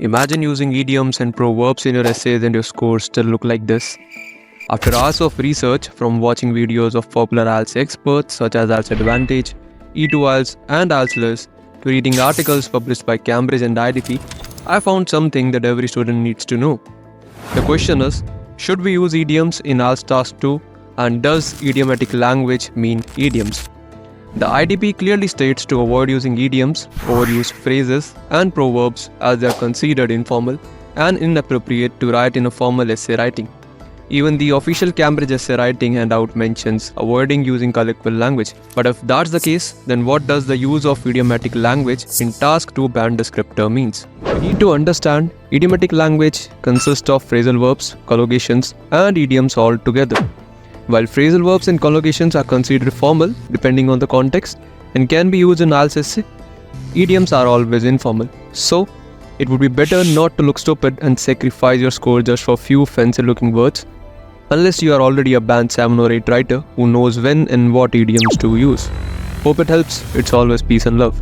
Imagine using idioms and proverbs in your essays and your scores still look like this. After hours of research, from watching videos of popular IELTS experts such as IELTS Advantage, E2IELTS and IELTS to reading articles published by Cambridge and IDP, I found something that every student needs to know. The question is, should we use idioms in IELTS Task 2, and does idiomatic language mean idioms? The IDP clearly states to avoid using idioms, overused phrases, and proverbs as they are considered informal and inappropriate to write in a formal essay writing. Even the official Cambridge essay writing handout mentions avoiding using colloquial language. But if that's the case, then what does the use of idiomatic language in Task 2 band descriptor means? We need to understand idiomatic language consists of phrasal verbs, collocations, and idioms all together. While phrasal verbs and collocations are considered formal depending on the context and can be used in IELTS essay, idioms are always informal. So, it would be better not to look stupid and sacrifice your score just for few fancy looking words, unless you are already a band 7 or 8 writer who knows when and what idioms to use. Hope it helps. It's always peace and love.